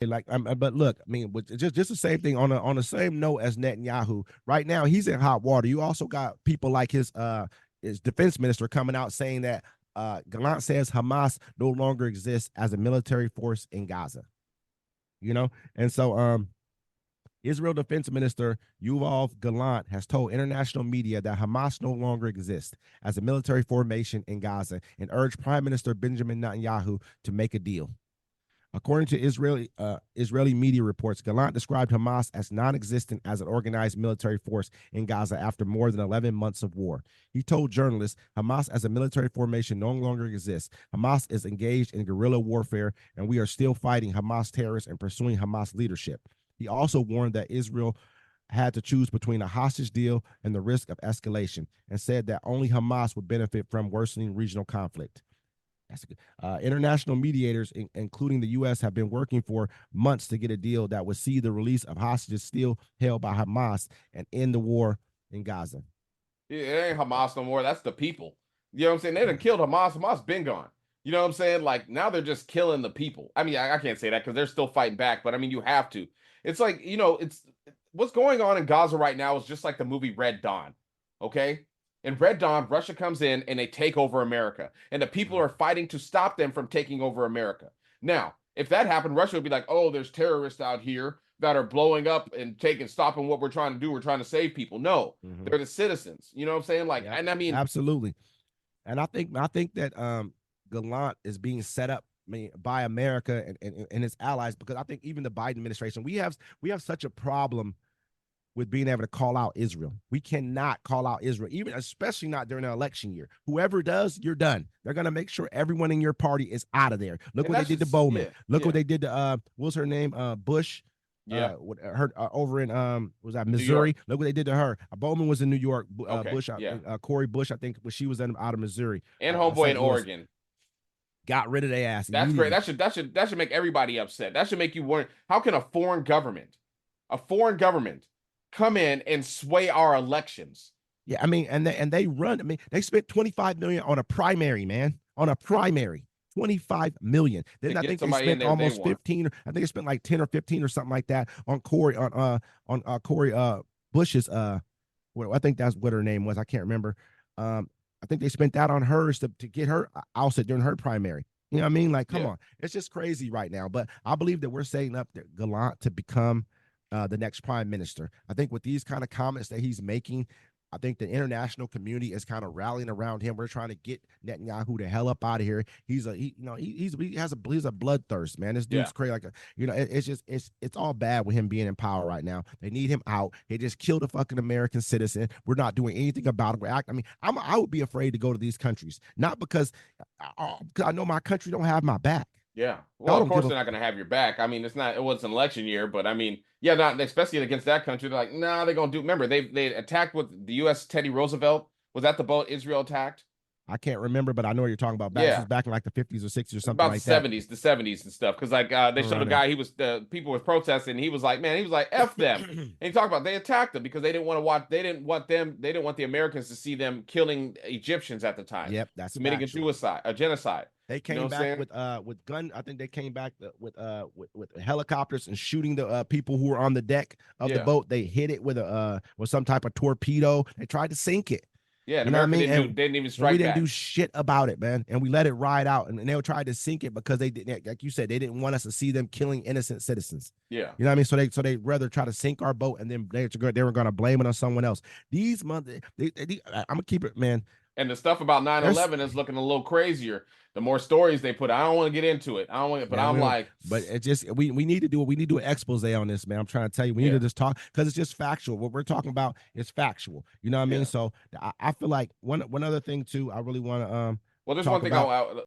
Like, but look, I mean, just the same thing on the same note as Netanyahu. Right now, he's in hot water. You also got people like his defense minister coming out saying that Gallant says Hamas no longer exists as a military force in Gaza. And so Israel Defense Minister Yuval Gallant has told international media that Hamas no longer exists as a military formation in Gaza and urged Prime Minister Benjamin Netanyahu to make a deal. According to Israeli media reports, Gallant described Hamas as non-existent as an organized military force in Gaza after more than 11 months of war. He told journalists, Hamas as a military formation no longer exists. Hamas is engaged in guerrilla warfare, and we are still fighting Hamas terrorists and pursuing Hamas leadership. He also warned that Israel had to choose between a hostage deal and the risk of escalation, and said that only Hamas would benefit from worsening regional conflict. International mediators, including the U.S., have been working for months to get a deal that would see the release of hostages still held by Hamas and end the war in Gaza. It ain't Hamas no more. That's the people. You know what I'm saying? They done killed Hamas. Hamas been gone. You know what I'm saying? Like, now they're just killing the people. I mean, I can't say that because they're still fighting back, but I mean, you have to. It's like, it's what's going on in Gaza right now is just like the movie Red Dawn. Okay? In Red Dawn, Russia comes in and they take over America. And the people are fighting to stop them from taking over America. Now, if that happened, Russia would be like, oh, there's terrorists out here that are blowing up and stopping what we're trying to do. We're trying to save people. No, they're the citizens. You know what I'm saying? Like, Yeah, and I mean, absolutely. And I think that Gallant is being set up, by America and its allies, because I think even the Biden administration, we have such a problem with being able to call out Israel. We cannot call out Israel, even especially not during an election year. Whoever does, you're done. They're gonna make sure everyone in your party is out of there. Look what they did to Bowman. Look what they did to what was her name? Bush. Yeah. Her over in was that Missouri? Look what they did to her. Bowman was in New York. Okay. Bush, Corey Bush, I think, she was out of Missouri. And homeboy in Oregon. Got rid of their ass. That's great. That should make everybody upset. That should make you wonder, how can a foreign government come in and sway our elections? Yeah, I mean, and they run. I mean, they spent $25 million on a primary, man. On a primary, $25 million. Then I think they spent almost 15. I think they spent like 10 or 15 or something like that on Corey Corey Bush's well, I think that's what her name was. I can't remember. I think they spent that on hers to get her ousted during her primary. You know what I mean? Like, come on. It's just crazy right now. But I believe that we're setting up Gallant to become the next prime minister. I think with these kind of comments that he's making, I think the international community is kind of rallying around him. We're trying to get Netanyahu the hell up out of here. He has a bloodthirst, man. This dude's crazy. Like it's all bad with him being in power right now. They need him out. They just killed a fucking American citizen. We're not doing anything about it. I mean, I would be afraid to go to these countries, not because I know my country don't have my back. Yeah. Well, of course they're not going to have your back. I mean, it was an election year, but I mean, yeah, not especially against that country. They're like, nah, they're going to do. Remember, they attacked with the U.S. Teddy Roosevelt. Was that the boat Israel attacked? I can't remember, but I know what you're talking about. Back in like the 50s or 60s or something about like the 70s, the 70s and stuff. Because like they showed a guy, people were protesting. And he was like, F them. And he talked about they attacked them because they didn't want to watch. They didn't want the Americans to see them killing Egyptians at the time. Yep, that's committing a genocide. They came back with gun. I think they came back with helicopters and shooting the people who were on the deck of the boat. They hit it with some type of torpedo. They tried to sink it. Yeah, and America didn't even strike back. We didn't do shit about it, man. And we let it ride out. And they tried to sink it because they didn't, like you said, they didn't want us to see them killing innocent citizens. Yeah. You know what I mean? So they rather try to sink our boat, and then they were going to blame it on someone else. These I'm going to keep it, man. And the stuff about 9/11 is looking a little crazier. The more stories they put, I don't want to get into it. I don't want it, but I'm like, but it just we need to do it. We need to do an expose on this, man. I'm trying to tell you, we need to just talk, because it's just factual. What we're talking about is factual. You know what I mean? So I feel like one other thing too. I really want to well, there's one thing